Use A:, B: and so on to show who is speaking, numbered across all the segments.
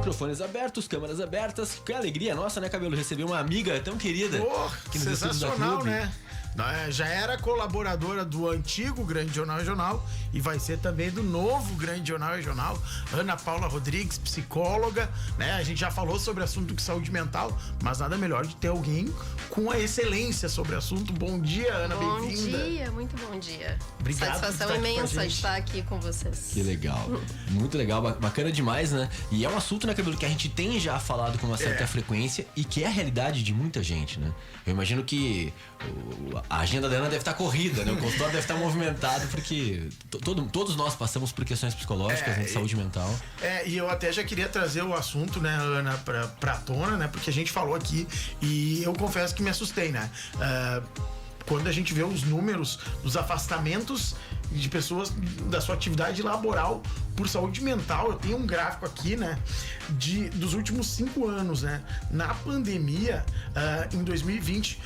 A: Microfones abertos, câmeras abertas. Que alegria nossa, né, Cabelo? Receber uma amiga tão querida.
B: Que sensacional, né? Já era colaboradora do antigo Grande Jornal Regional e vai ser também do novo Grande Jornal Regional. Ana Paula Rodrigues, psicóloga, né? A gente já falou sobre assunto de saúde mental, mas nada melhor de ter alguém com a excelência sobre o assunto. Bom dia, Ana, bem-vinda.
C: Bom dia, muito bom dia.
B: Obrigado.
C: Satisfação imensa de estar aqui com vocês.
A: Que legal, muito legal, bacana demais, né? E é um assunto, né, Cabelo, que a gente tem já falado com uma certa frequência e que é a realidade de muita gente, né? Eu imagino que a agenda da Ana deve estar corrida, né? O consultório deve estar movimentado, porque todos nós passamos por questões psicológicas, né, de saúde mental.
B: E eu até já queria trazer o assunto, né, Ana, pra tona, né? Porque a gente falou aqui e eu confesso que me assustei, né? Quando a gente vê os números dos afastamentos de pessoas da sua atividade laboral por saúde mental, eu tenho um gráfico aqui, né, dos últimos 5 anos, né? Na pandemia, em 2020,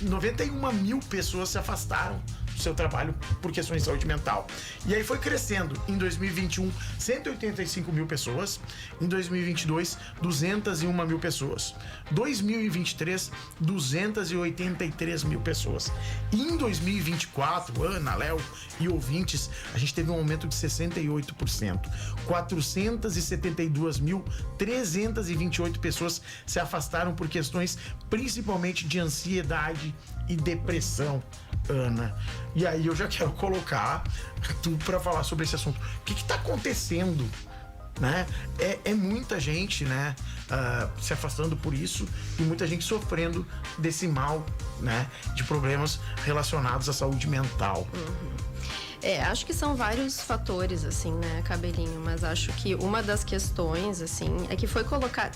B: 91 mil pessoas se afastaram do seu trabalho por questões de saúde mental. E aí foi crescendo. Em 2021, 185 mil pessoas. Em 2022, 201 mil pessoas. 2023, 283 mil pessoas. E em 2024, Ana, Léo e ouvintes, a gente teve um aumento de 68%. 472.328 pessoas se afastaram por questões principalmente de ansiedade e depressão, Ana. E aí eu já quero colocar tu para falar sobre esse assunto. O que tá acontecendo, né? É muita gente, né, se afastando por isso e muita gente sofrendo desse mal, né, de problemas relacionados à saúde mental.
C: Acho que são vários fatores, assim, né, Cabelinho, mas acho que uma das questões, assim, é que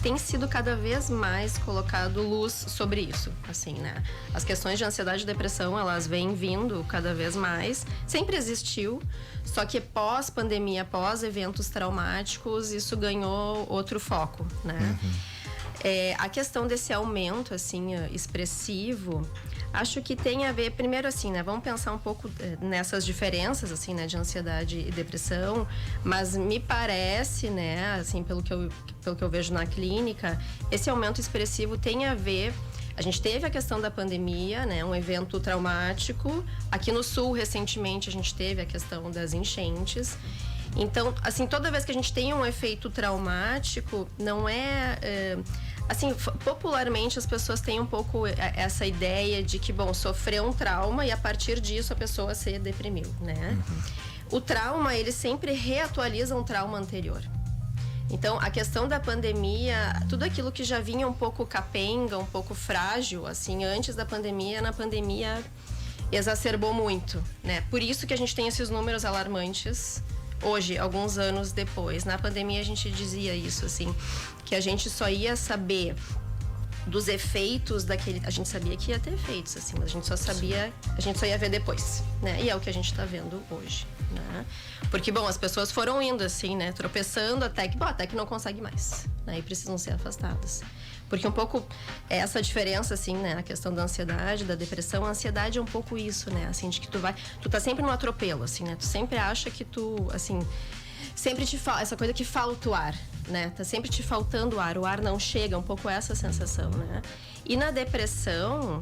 C: tem sido cada vez mais colocado luz sobre isso, assim, né. As questões de ansiedade e depressão, elas vêm vindo cada vez mais, sempre existiu, só que pós-pandemia, pós-eventos traumáticos, isso ganhou outro foco, né. A questão desse aumento, assim, expressivo, acho que tem a ver, primeiro assim, né, vamos pensar um pouco nessas diferenças, assim, né, de ansiedade e depressão, mas me parece, né, assim, pelo que eu vejo na clínica, esse aumento expressivo tem a ver. A gente teve a questão da pandemia, né, um evento traumático. Aqui no Sul, recentemente, a gente teve a questão das enchentes. Então, assim, toda vez que a gente tem um efeito traumático, não assim, popularmente as pessoas têm um pouco essa ideia de que, bom, sofreu um trauma e a partir disso a pessoa se deprimiu, né? O trauma, ele sempre reatualiza um trauma anterior. Então, a questão da pandemia, tudo aquilo que já vinha um pouco capenga, um pouco frágil, assim, antes da pandemia, na pandemia exacerbou muito, né? Por isso que a gente tem esses números alarmantes hoje, alguns anos depois. Na pandemia a gente dizia isso, assim, que a gente só ia saber dos efeitos daquele... A gente sabia que ia ter efeitos, assim, mas a gente só ia ver depois, né? E é o que a gente tá vendo hoje, né? Porque, bom, as pessoas foram indo, assim, né? Tropeçando até que não consegue mais, né? E precisam ser afastadas. Porque um pouco essa diferença, assim, né? A questão da ansiedade, da depressão. A ansiedade é um pouco isso, né? Assim, de que tu tá sempre no atropelo, assim, né? Tu sempre acha que tu, assim... Sempre te falta... Essa coisa que falta o ar, né? Tá sempre te faltando ar. O ar não chega, um pouco essa sensação, né? E na depressão...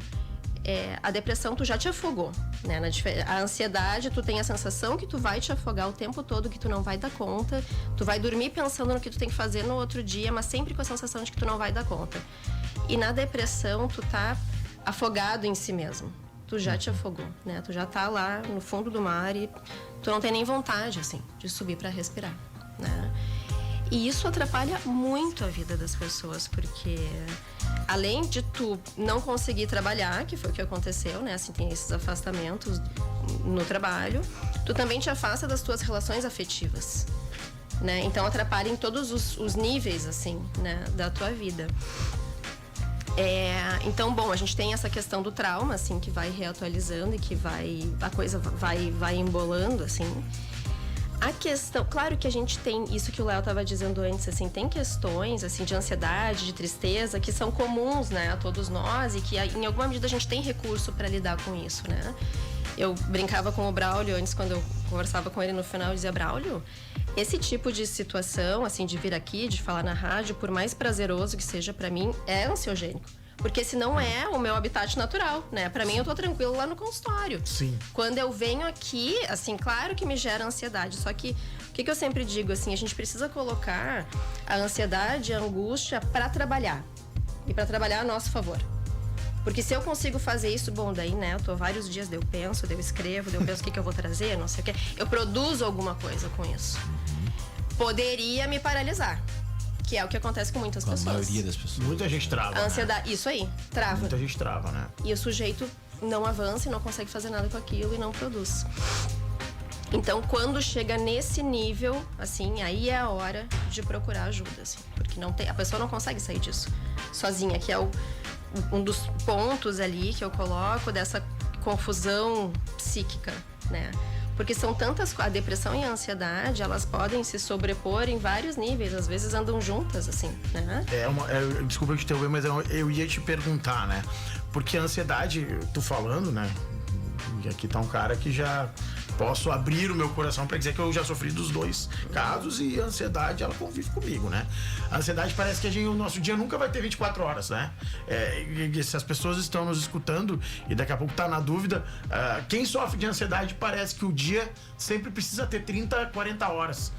C: a depressão tu já te afogou, né? A ansiedade, tu tem a sensação que tu vai te afogar o tempo todo, que tu não vai dar conta. Tu vai dormir pensando no que tu tem que fazer no outro dia, mas sempre com a sensação de que tu não vai dar conta. E na depressão, tu tá afogado em si mesmo. Tu já te afogou, né? Tu já tá lá no fundo do mar e tu não tem nem vontade, assim, de subir para respirar, né? E isso atrapalha muito a vida das pessoas, porque além de tu não conseguir trabalhar, que foi o que aconteceu, né? Assim, tem esses afastamentos no trabalho, tu também te afasta das tuas relações afetivas, né? Então atrapalha em todos os níveis, assim, né? Da tua vida. Então, bom, a gente tem essa questão do trauma, assim, que vai reatualizando e que a coisa vai embolando, assim. A questão, claro que a gente tem isso que o Léo estava dizendo antes, assim, tem questões, assim, de ansiedade, de tristeza, que são comuns, né, a todos nós e que em alguma medida a gente tem recurso para lidar com isso, né? Eu brincava com o Braulio antes, quando eu conversava com ele no final, eu dizia: Braulio, esse tipo de situação, assim, de vir aqui, de falar na rádio, por mais prazeroso que seja pra mim, é ansiogênico. Porque se não é o meu habitat natural, né? Pra mim, eu tô tranquilo lá no consultório.
B: Sim.
C: Quando eu venho aqui, assim, claro que me gera ansiedade. Só que, o que eu sempre digo, assim, a gente precisa colocar a ansiedade, a angústia pra trabalhar. E pra trabalhar a nosso favor. Porque se eu consigo fazer isso, bom, daí, né, eu tô vários dias, daí eu penso, daí eu escrevo, daí eu penso o que eu vou trazer, não sei o quê. Eu produzo alguma coisa com isso. Poderia me paralisar, que é o que acontece com muitas pessoas.
A: A maioria das pessoas.
B: Muita gente trava.
C: A ansiedade, isso aí, trava.
B: Muita gente trava, né?
C: E o sujeito não avança e não consegue fazer nada com aquilo e não produz. Então, quando chega nesse nível, assim, aí é a hora de procurar ajuda, assim. Porque não tem, a pessoa não consegue sair disso sozinha, que é um dos pontos ali que eu coloco dessa confusão psíquica, né? Porque são tantas... A depressão e a ansiedade, elas podem se sobrepor em vários níveis. Às vezes andam juntas, assim, né?
B: Desculpa eu te interromper, mas eu ia te perguntar, né? Porque a ansiedade, tu falando, né? E aqui tá um cara que já... Posso abrir o meu coração para dizer que eu já sofri dos dois casos e a ansiedade, ela convive comigo, né? A ansiedade parece que o nosso dia nunca vai ter 24 horas, né? E se as pessoas estão nos escutando e daqui a pouco tá na dúvida, quem sofre de ansiedade parece que o dia sempre precisa ter 30, 40 horas.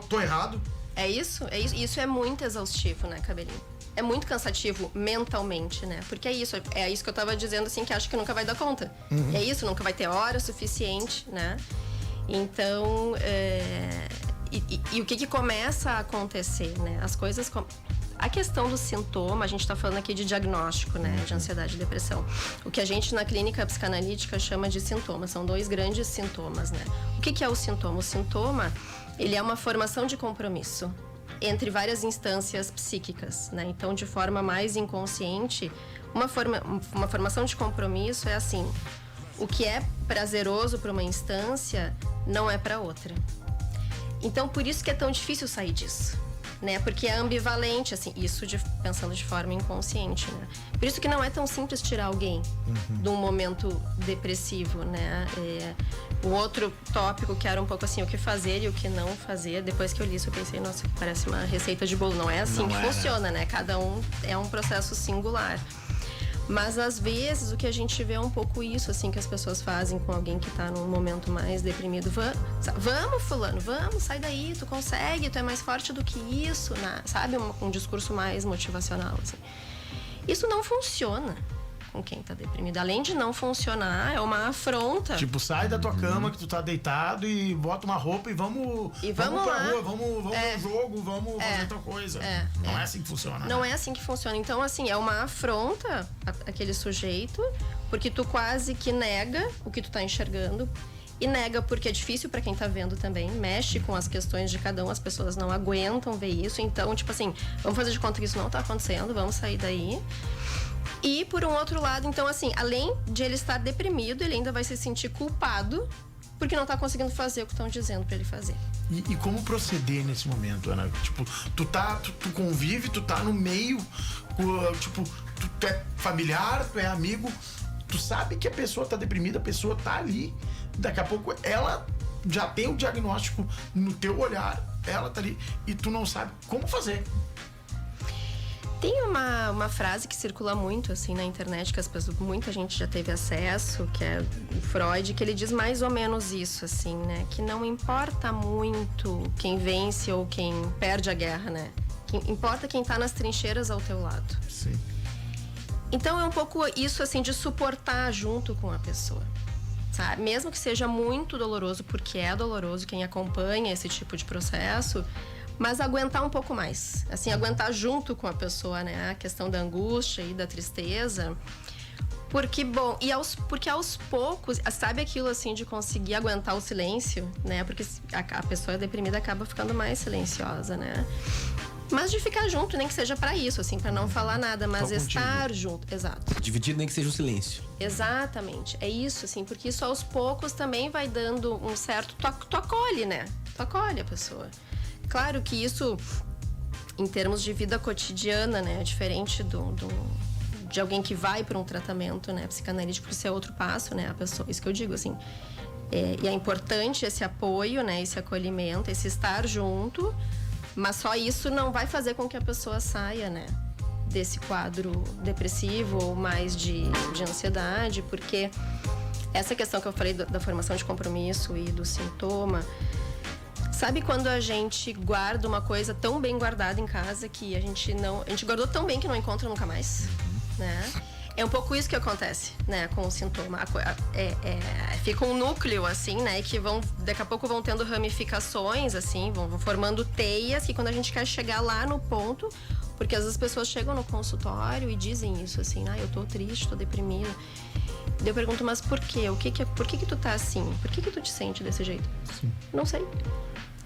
B: Tô errado?
C: É isso. Isso é muito exaustivo, né, Cabelinho? É muito cansativo mentalmente, né? Porque é isso que eu tava dizendo, assim, que acho que nunca vai dar conta. É isso, nunca vai ter hora suficiente, né? Então, e o que começa a acontecer, né? As coisas... A questão do sintoma, a gente tá falando aqui de diagnóstico, né? De ansiedade e depressão. O que a gente na clínica psicanalítica chama de sintomas. São dois grandes sintomas, né? O que é o sintoma? O sintoma, ele é uma formação de compromisso entre várias instâncias psíquicas, né? Então, de forma mais inconsciente, uma formação de compromisso é assim: o que é prazeroso para uma instância não é para outra. Então, por isso que é tão difícil sair disso, né? Porque é ambivalente, assim, isso pensando de forma inconsciente, né? Por isso que não é tão simples tirar alguém de um momento depressivo, né? O outro tópico que era um pouco assim, o que fazer e o que não fazer. Depois que eu li isso, eu pensei, nossa, parece uma receita de bolo. Não é assim que funciona, né? Cada um é um processo singular. Mas, às vezes, o que a gente vê é um pouco isso, assim, que as pessoas fazem com alguém que tá num momento mais deprimido. Vamos, fulano, vamos, sai daí, tu consegue, tu é mais forte do que isso, né? Sabe? Um discurso mais motivacional, assim. Isso não funciona com quem tá deprimido. Além de não funcionar, é uma afronta.
B: Tipo, sai da tua cama que tu tá deitado e bota uma roupa e vamos pra rua, vamos no jogo, vamos fazer tua coisa. Não é assim que funciona.
C: Não é assim que funciona. Então, assim, é uma afronta aquele sujeito, porque tu quase que nega o que tu tá enxergando. E nega porque é difícil pra quem tá vendo também. Mexe com as questões de cada um. As pessoas não aguentam ver isso. Então, tipo assim, vamos fazer de conta que isso não tá acontecendo. Vamos sair daí. E, por um outro lado, então, assim, além de ele estar deprimido, ele ainda vai se sentir culpado porque não tá conseguindo fazer o que estão dizendo pra ele fazer.
B: E como proceder nesse momento, Ana? Tipo, tu convive, tu tá no meio, tipo, tu é familiar, tu é amigo, tu sabe que a pessoa tá deprimida, a pessoa tá ali, daqui a pouco ela já tem o diagnóstico no teu olhar, ela tá ali, e tu não sabe como fazer.
C: Tem uma frase que circula muito, assim, na internet, que muita gente já teve acesso, que é o Freud, que ele diz mais ou menos isso, assim, né? Que não importa muito quem vence ou quem perde a guerra, né? Importa quem tá nas trincheiras ao teu lado.
B: Sim.
C: Então, é um pouco isso, assim, de suportar junto com a pessoa, sabe? Mesmo que seja muito doloroso, porque é doloroso quem acompanha esse tipo de processo... Mas aguentar um pouco mais. Assim, aguentar junto com a pessoa, né? A questão da angústia e da tristeza. Porque, bom, porque aos poucos, sabe aquilo assim de conseguir aguentar o silêncio, né? Porque a pessoa deprimida acaba ficando mais silenciosa, né? Mas de ficar junto, nem que seja pra isso, assim, pra não falar nada, mas estar junto. Exato.
A: Dividido, nem que seja um silêncio.
C: Exatamente. É isso, assim, porque isso aos poucos também vai dando um certo... Tu acolhe, né? Tu acolhe a pessoa. Claro que isso, em termos de vida cotidiana, né, é diferente de alguém que vai para um tratamento, né, psicanalítico, isso é outro passo, né, a pessoa, isso que eu digo, assim. E é importante esse apoio, né, esse acolhimento, esse estar junto, mas só isso não vai fazer com que a pessoa saia, né, desse quadro depressivo ou mais de ansiedade, porque essa questão que eu falei da formação de compromisso e do sintoma, sabe quando a gente guarda uma coisa tão bem guardada em casa que a gente guardou tão bem que não encontra nunca mais, né? É um pouco isso que acontece, né, com o sintoma. Fica um núcleo, assim, né, que daqui a pouco vão tendo ramificações, assim, vão formando teias, que quando a gente quer chegar lá no ponto, porque às vezes as pessoas chegam no consultório e dizem isso, assim, eu tô triste, tô deprimida. Daí eu pergunto, mas por quê? Por que tu tá assim? Por que tu te sente desse jeito? Sim. Não sei.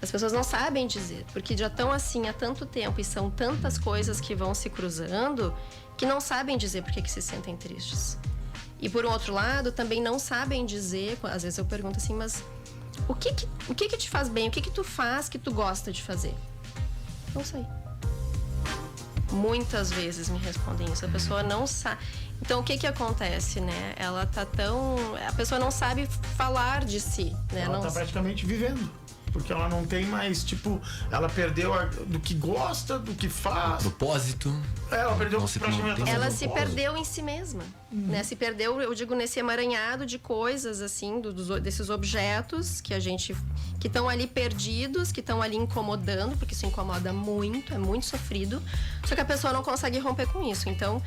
C: As pessoas não sabem dizer, porque já estão assim há tanto tempo e são tantas coisas que vão se cruzando que não sabem dizer por que se sentem tristes. E por um outro lado, também não sabem dizer, às vezes eu pergunto assim, mas o que te faz bem? O que tu faz que tu gosta de fazer? Não sei. Muitas vezes me respondem isso, a pessoa não sabe. Então, o que acontece, né? Ela tá a pessoa não sabe falar de si, né?
B: Ela tá praticamente vivendo. Porque ela não tem mais, ela perdeu do que gosta, do que faz.
A: Propósito.
B: Ela perdeu praticamente.
C: Ela se perdeu em si mesma, né? Se perdeu, eu digo, nesse emaranhado de coisas, assim, desses objetos que estão ali perdidos, que estão ali incomodando, porque isso incomoda muito, é muito sofrido. Só que a pessoa não consegue romper com isso. Então,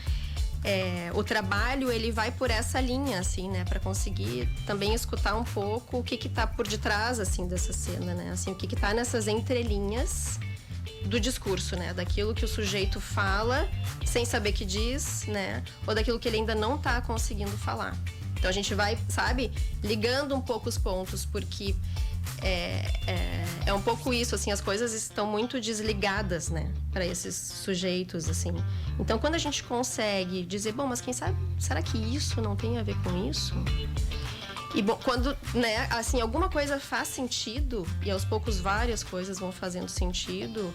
C: o trabalho, ele vai por essa linha, assim, né? Pra conseguir também escutar um pouco o que tá por detrás, assim, dessa cena, né? Assim, o que tá nessas entrelinhas do discurso, né? Daquilo que o sujeito fala sem saber que diz, né? Ou daquilo que ele ainda não tá conseguindo falar. Então, a gente vai, sabe? Ligando um pouco os pontos, porque é um pouco isso, assim, as coisas estão muito desligadas, né, para esses sujeitos, assim. Então, quando a gente consegue dizer, bom, mas quem sabe, será que isso não tem a ver com isso? E, bom, quando, né, assim, alguma coisa faz sentido, e aos poucos várias coisas vão fazendo sentido,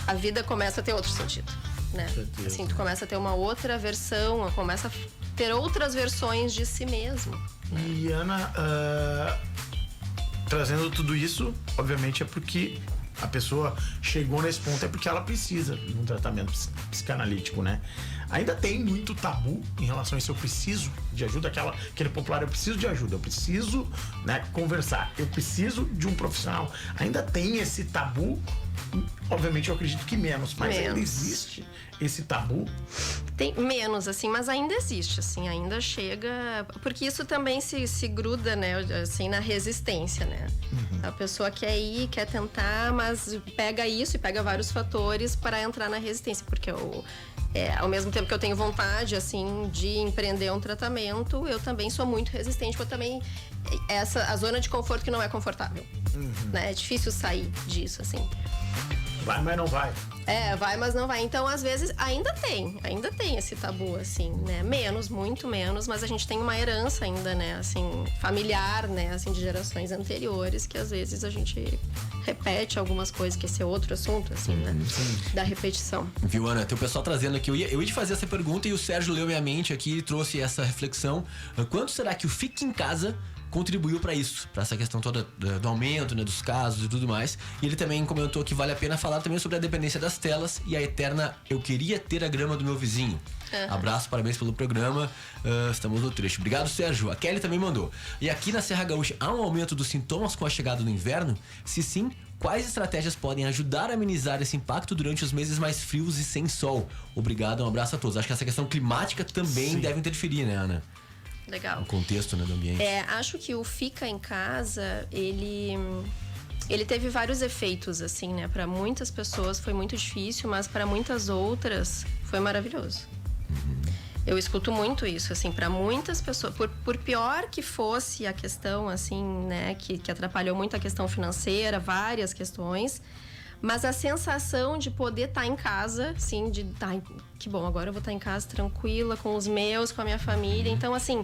C: a vida começa a ter outro sentido, né? Assim, tu começa a ter uma outra versão, começa a ter outras versões de si mesmo.
B: E, Ana, trazendo tudo isso, obviamente é porque a pessoa chegou nesse ponto, é porque ela precisa de um tratamento psicanalítico, né? Ainda tem muito tabu em relação a isso. Eu preciso de ajuda, aquele popular, eu preciso de ajuda, eu preciso, né, conversar, eu preciso de um profissional. Ainda tem esse tabu, obviamente eu acredito que menos, mas ainda existe esse tabu.
C: Tem menos, assim, mas ainda existe, assim, ainda chega... Porque isso também se gruda, né, assim, na resistência, né? A pessoa quer ir, quer tentar, mas pega isso e pega vários fatores para entrar na resistência, porque ao mesmo tempo que eu tenho vontade, assim, de empreender um tratamento, eu também sou muito resistente, porque eu também... a zona de conforto que não é confortável, né? É difícil sair disso, assim.
B: Vai, mas não vai.
C: Vai, mas não vai. Então, às vezes, ainda tem esse tabu, assim, né? Menos, muito menos, mas a gente tem uma herança ainda, né? Assim, familiar, né? Assim, de gerações anteriores, que às vezes a gente repete algumas coisas, que esse é outro assunto, assim, né? Da repetição.
A: Viu, Ana? Tem o pessoal trazendo aqui. Eu ia te fazer essa pergunta e o Sérgio leu minha mente aqui e trouxe essa reflexão. Quanto será que o Fique em Casa contribuiu para isso, para essa questão toda do aumento, né, dos casos e tudo mais. E ele também comentou que vale a pena falar também sobre a dependência das telas e a eterna "eu queria ter a grama do meu vizinho". Abraço, parabéns pelo programa. Estamos no trecho. Obrigado, Sérgio. A Kelly também mandou. E aqui na Serra Gaúcha há um aumento dos sintomas com a chegada do inverno? Se sim, quais estratégias podem ajudar a amenizar esse impacto durante os meses mais frios e sem sol? Obrigado, um abraço a todos. Acho que essa questão climática também deve interferir, né, Ana?
C: Legal.
A: O contexto, né, do ambiente.
C: Acho que o Fica em Casa, ele teve vários efeitos, assim, né? Para muitas pessoas foi muito difícil, mas para muitas outras foi maravilhoso. Eu escuto muito isso, assim, para muitas pessoas. Por pior que fosse a questão, assim, né? Que atrapalhou muito a questão financeira, várias questões. Mas a sensação de poder estar em casa, assim, de que bom, agora eu vou estar em casa tranquila, com os meus, com a minha família. Então, assim,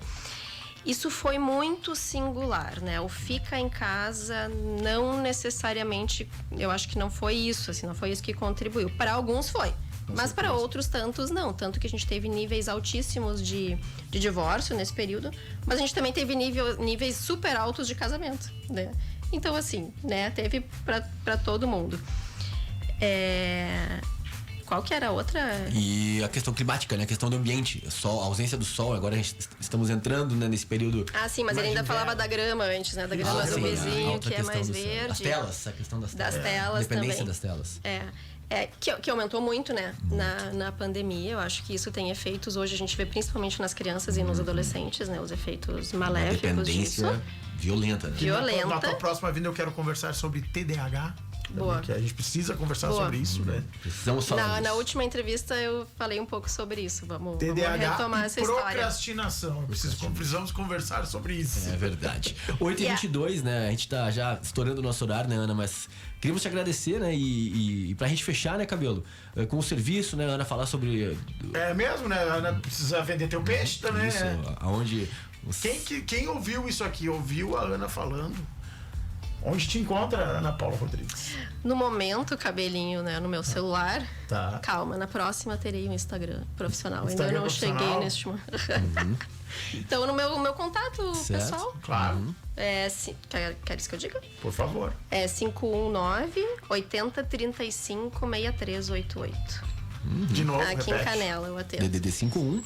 C: isso foi muito singular, né? O Fica em Casa não necessariamente, eu acho que não foi isso, assim, não foi isso que contribuiu. Para alguns foi, Mas para outros tantos, não. Tanto que a gente teve níveis altíssimos de divórcio nesse período, mas a gente também teve níveis super altos de casamento, né? Então, assim, né? Teve para todo mundo. Qual que era a outra?
A: E a questão climática, né? A questão do ambiente. Sol, a ausência do sol. Agora estamos entrando, né, nesse período.
C: Ah, sim, mas ele ainda falava da grama antes, né? Da grama do vizinho, que é mais verde.
A: As telas, a questão das telas.
C: Das telas
A: Dependência
C: também.
A: das telas.
C: Que aumentou muito, né? Na pandemia. Eu acho que isso tem efeitos. Hoje a gente vê principalmente nas crianças e nos adolescentes, né? Os efeitos maléficos
A: dependência
C: disso.
A: Violenta, né?
C: Violenta.
B: Na tua próxima vinda eu quero conversar sobre TDAH.
C: Boa.
B: Que a gente precisa conversar sobre isso, né?
A: Precisamos falar disso.
C: Na última entrevista eu falei um pouco sobre isso. Vamos retomar essa história.
B: Procrastinação. Precisamos conversar sobre isso.
A: É verdade. 8h22, né? A gente tá já estourando o nosso horário, né, Ana? Mas queríamos te agradecer, né? E pra gente fechar, né, Cabelo? Com o serviço, né, Ana? Falar sobre...
B: É mesmo, né? A Ana precisa vender teu peixe também,
A: isso,
B: né?
A: aonde...
B: Quem ouviu isso aqui, ouviu a Ana falando... Onde te encontra, Ana Paula Rodrigues?
C: No momento, Cabelinho, né? No meu celular.
B: Tá.
C: Calma, na próxima terei um Instagram profissional.
B: Instagram
C: Ainda não
B: profissional?
C: cheguei neste momento. Então, no meu contato
A: Certo.
C: pessoal.
B: Claro.
C: Queres que eu diga?
B: Por favor.
C: É 519-8035-6388.
B: De novo,
C: Aqui em
B: repete.
C: Canela eu atendo.
A: DDD 51.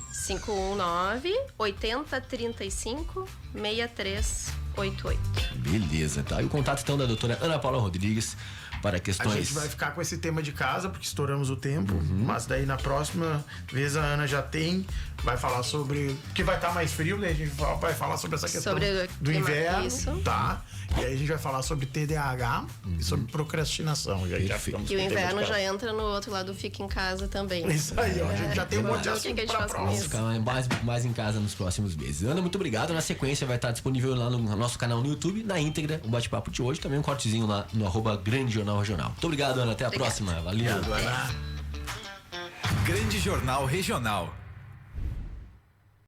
C: 519-8035-6388.
A: Beleza, tá? E o contato, então, da doutora Ana Paula Rodrigues para
B: A
A: questões...
B: gente vai ficar com esse tema de casa, porque estouramos o tempo. Mas daí na próxima vez a Ana já vai falar sobre... Que vai estar mais frio, né? A gente vai falar sobre essa questão
C: Sobre
B: do inverno.
C: isso.
B: Tá? E aí a gente vai falar sobre TDAH e sobre procrastinação. Já ficamos
C: E o
B: com tema de
C: inverno
B: casa.
C: já entra no outro lado, fica em casa também.
B: Isso aí, ó. A gente já tem um monte de
C: O que a
B: assunto
C: gente
B: pra
C: faz com
B: próxima.
C: isso?
A: Ficar mais em casa nos próximos meses. Ana, muito obrigado. Na sequência vai estar disponível lá no nosso canal no YouTube, na íntegra, o bate-papo de hoje. Também um cortezinho lá no @Grande Jornal Regional. Muito obrigado, Ana. Até a próxima. Valeu.
B: Obrigado, Ana.
D: Grande Jornal Regional.